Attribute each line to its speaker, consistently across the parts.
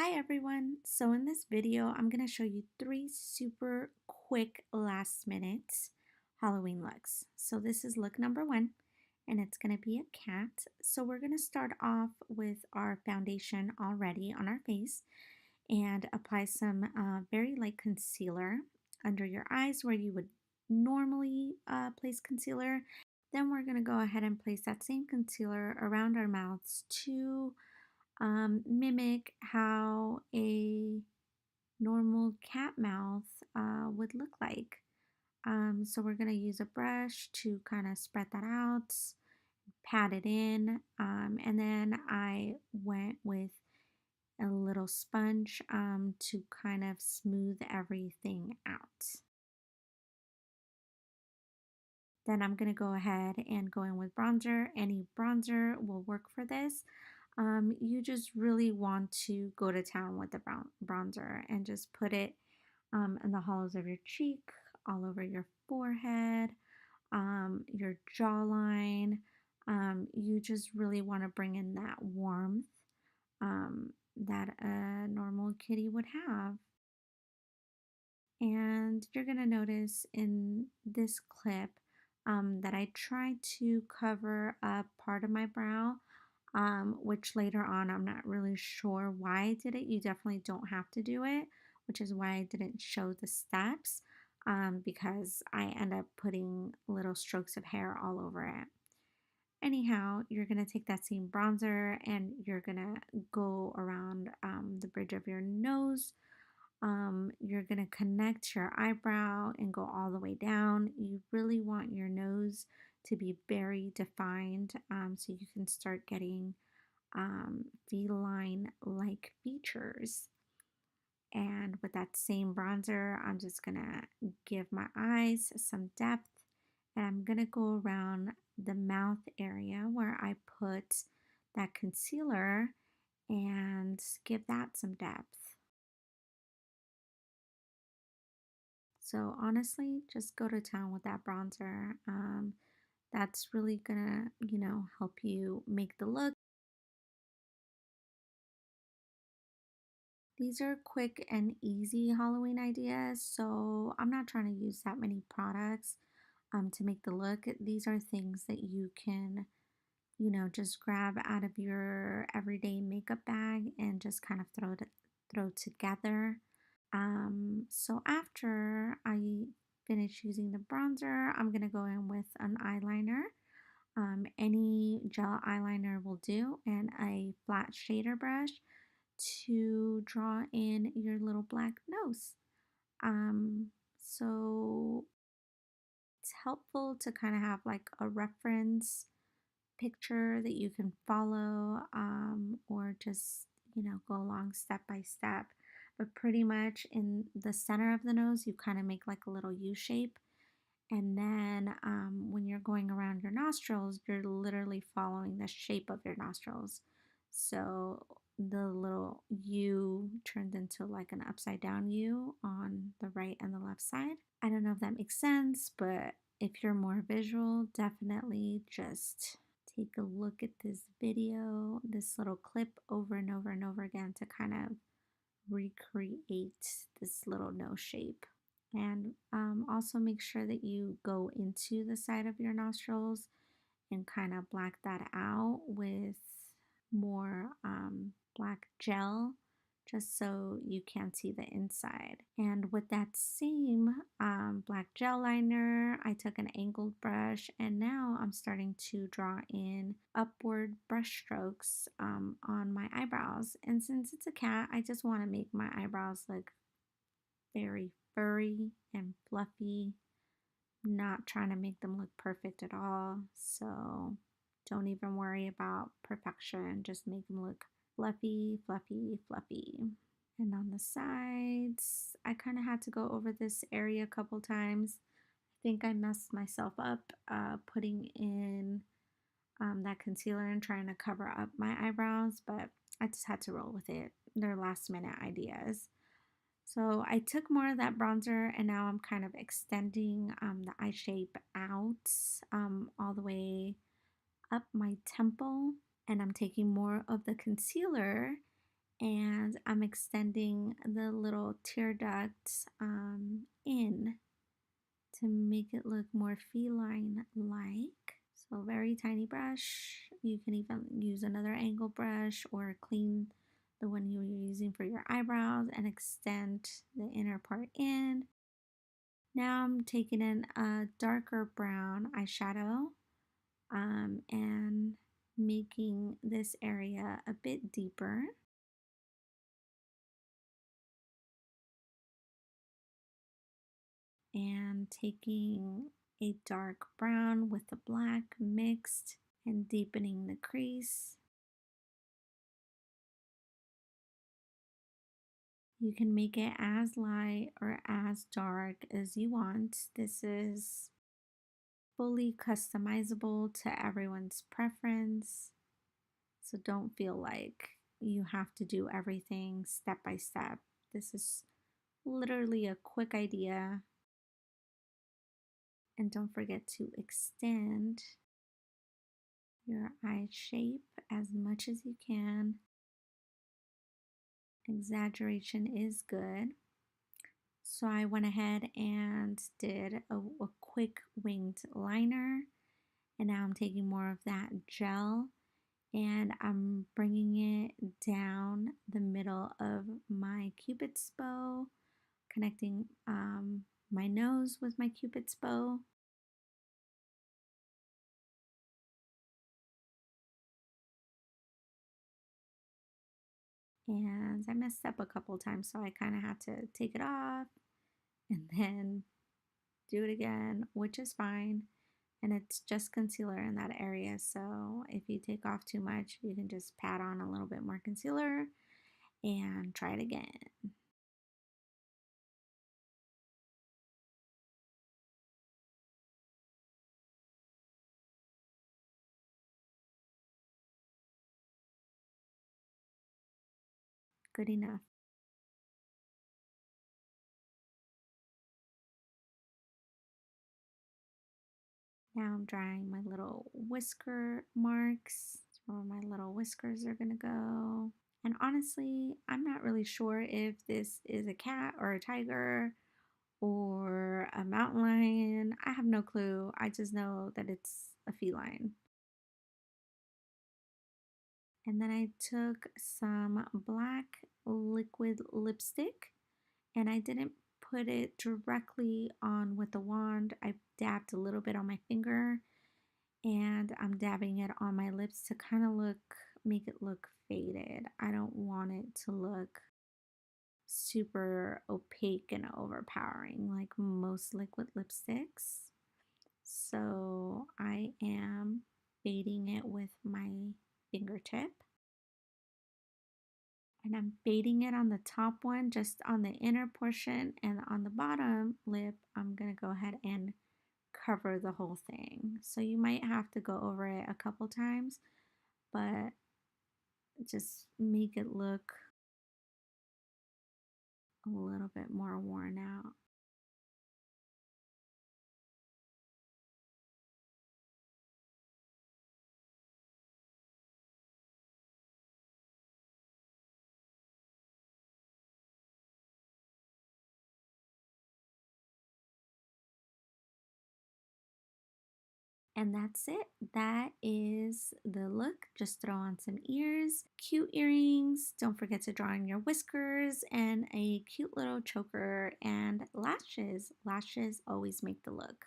Speaker 1: Hi everyone! So in this video, I'm going to show you three super quick last minute Halloween looks. So this is look number one, and it's going to be a cat. So we're going to start off with our foundation already on our face and apply some very light concealer under your eyes where you would normally place concealer. Then we're going to go ahead and place that same concealer around our mouths to mimic how a normal cat mouth would look like. So we're going to use a brush to kind of spread that out, pat it in, and then I went with a little sponge to kind of smooth everything out. Then I'm going to go ahead and go in with bronzer. Any bronzer will work for this. You just really want to go to town with the bronzer and just put it in the hollows of your cheek, all over your forehead, your jawline. You just really want to bring in that warmth that a normal kitty would have. And you're going to notice in this clip that I tried to cover up part of my brow, which later on I'm not really sure why I did it. You definitely don't have to do it, which is why I didn't show the steps because I end up putting little strokes of hair all over it. Anyhow, you're going to take that same bronzer and you're going to go around the bridge of your nose. You're going to connect your eyebrow and go all the way down. You really want your nose to be very defined so you can start getting feline-like features. And with that same bronzer, I'm just going to give my eyes some depth. And I'm going to go around the mouth area where I put that concealer and give that some depth. So honestly, just go to town with that bronzer. That's really gonna, help you make the look. These are quick and easy Halloween ideas, so I'm not trying to use that many products to make the look. These are things that you can, just grab out of your everyday makeup bag and just kind of throw together. So after I finish using the bronzer, I'm going to go in with an eyeliner. Any gel eyeliner will do, and a flat shader brush to draw in your little black nose. So it's helpful to kind of have like a reference picture that you can follow or just, go along step by step. But pretty much in the center of the nose, you kind of make like a little U shape. And then when you're going around your nostrils, you're literally following the shape of your nostrils. So the little U turns into like an upside down U on the right and the left side. I don't know if that makes sense, but if you're more visual, definitely just take a look at this video, this little clip over and over and over again to kind of recreate this little nose shape. And also make sure that you go into the side of your nostrils and kind of black that out with more black gel just so you can see the inside. And with that same black gel liner, I took an angled brush and now I'm starting to draw in upward brush strokes on my eyebrows. And since it's a cat, I just want to make my eyebrows look very furry and fluffy, not trying to make them look perfect at all. So don't even worry about perfection, just make them look fluffy, fluffy, fluffy. And on the sides, I kind of had to go over this area a couple times. I think I messed myself up putting in that concealer and trying to cover up my eyebrows, but I just had to roll with it. They're last minute ideas. So I took more of that bronzer and now I'm kind of extending the eye shape out all the way up my temple. And I'm taking more of the concealer and I'm extending the little tear ducts in to make it look more feline like. So, very tiny brush. You can even use another angle brush or clean the one you were using for your eyebrows and extend the inner part in. Now I'm taking in a darker brown eyeshadow and making this area a bit deeper. And taking a dark brown with the black mixed and deepening the crease. You can make it as light or as dark as you want. This is fully customizable to everyone's preference. So don't feel like you have to do everything step by step. This is literally a quick idea. And don't forget to extend your eye shape as much as you can. Exaggeration is good. So I went ahead and did a quick winged liner. And now I'm taking more of that gel and I'm bringing it down the middle of my cupid's bow, connecting my nose with my cupid's bow. And I messed up a couple times, so I kind of had to take it off and then do it again, which is fine. And it's just concealer in that area, so if you take off too much, you can just pat on a little bit more concealer and try it again. Good enough. Now I'm drawing my little whisker marks. That's where my little whiskers are gonna go. And honestly, I'm not really sure if this is a cat or a tiger or a mountain lion. I have no clue. I just know that it's a feline. And then I took some black liquid lipstick and I didn't put it directly on with the wand. I dabbed a little bit on my finger and I'm dabbing it on my lips to kind of make it look faded. I don't want it to look super opaque and overpowering like most liquid lipsticks. So I am fading it with my fingertip. And I'm fading it on the top one, just on the inner portion, and on the bottom lip, I'm gonna go ahead and cover the whole thing. So you might have to go over it a couple times, but just make it look a little bit more worn out. And that's it. That is the look. Just throw on some ears, cute earrings. Don't forget to draw in your whiskers and a cute little choker and lashes. Lashes always make the look.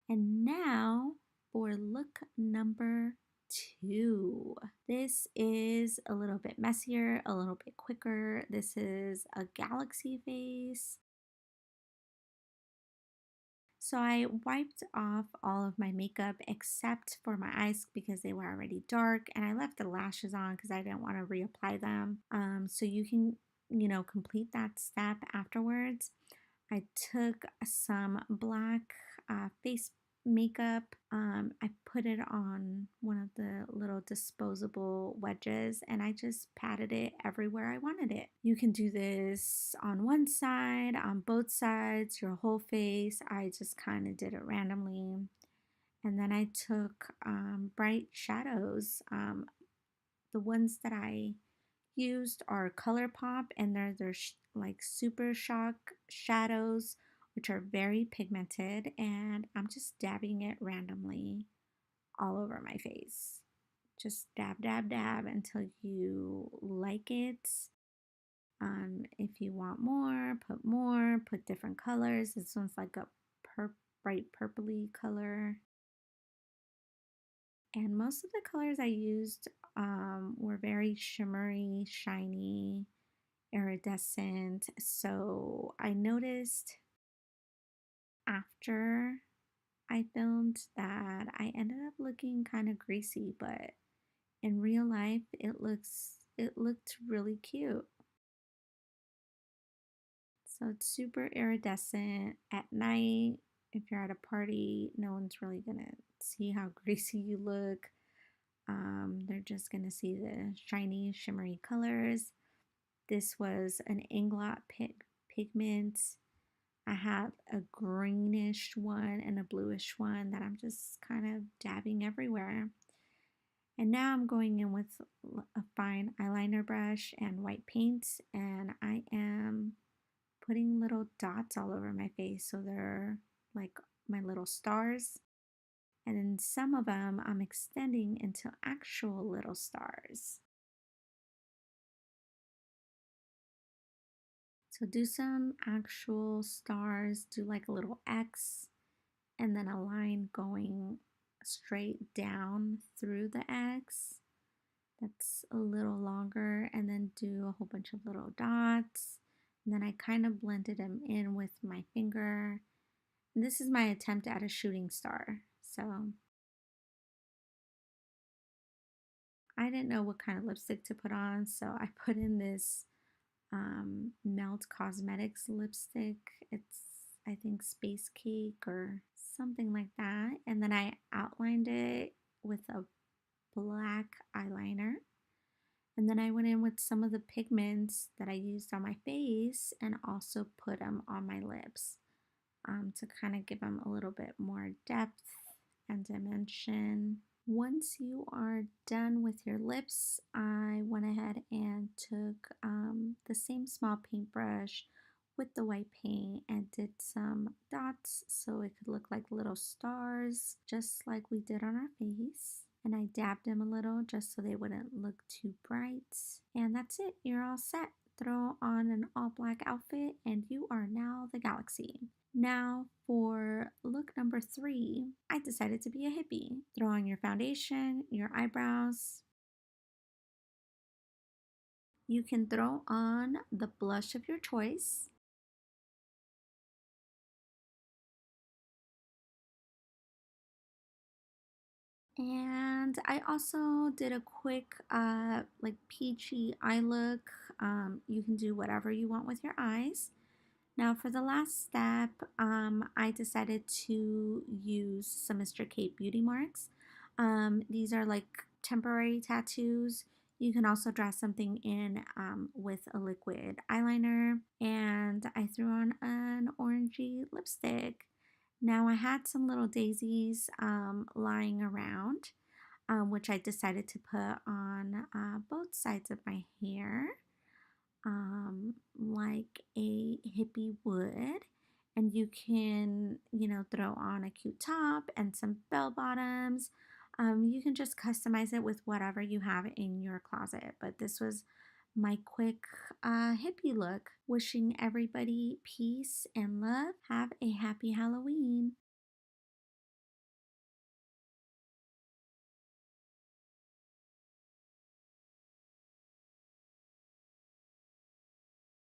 Speaker 1: And now for look number 2. This is a little bit messier, a little bit quicker. This is a galaxy face. So I wiped off all of my makeup except for my eyes because they were already dark, and I left the lashes on because I didn't want to reapply them. So you can, complete that step afterwards. I took some black face makeup. I put it on one of the little disposable wedges and I just patted it everywhere I wanted it. You can do this on one side, on both sides, your whole face. I just kind of did it randomly. And then I took bright shadows. The ones that I used are ColourPop, and they're like Super Shock shadows, which are very pigmented. And I'm just dabbing it randomly all over my face. Just dab, dab, dab until you like it. If you want more, put different colors. This one's like a bright purpley color. And most of the colors I used were very shimmery, shiny, iridescent. So I noticed after I filmed that I ended up looking kind of greasy, but in real life it looked really cute. So it's super iridescent at night. If you're at a party, no one's really gonna see how greasy you look. They're just gonna see the shiny, shimmery colors. This was an Inglot pigment. I have a greenish one and a bluish one that I'm just kind of dabbing everywhere. And now I'm going in with a fine eyeliner brush and white paint, and I am putting little dots all over my face so they're like my little stars. And then some of them I'm extending into actual little stars. So do some actual stars, do like a little X and then a line going straight down through the X. That's a little longer, and then do a whole bunch of little dots. And then I kind of blended them in with my finger. And this is my attempt at a shooting star. So I didn't know what kind of lipstick to put on, so I put in this Melt Cosmetics lipstick. It's, I think, Space Cake or something like that. And then I outlined it with a black eyeliner. And then I went in with some of the pigments that I used on my face and also put them on my lips to kind of give them a little bit more depth and dimension. Once you are done with your lips, I went ahead and took the same small paintbrush with the white paint and did some dots so it could look like little stars, just like we did on our face. And I dabbed them a little just so they wouldn't look too bright. And that's it, you're all set. Throw on an all black outfit and you are now the galaxy. Now for look number 3, I decided to be a hippie. Throw on your foundation, your eyebrows. You can throw on the blush of your choice. And I also did a quick like peachy eye look. You can do whatever you want with your eyes. Now for the last step, I decided to use some Mr. Kate beauty marks. These are like temporary tattoos. You can also draw something in with a liquid eyeliner. And I threw on an orangey lipstick. Now I had some little daisies lying around, which I decided to put on both sides of my hair, like a hippie would. And you can, throw on a cute top and some bell bottoms. You can just customize it with whatever you have in your closet. But this was my quick hippie look. Wishing everybody peace and love. Have a happy Halloween.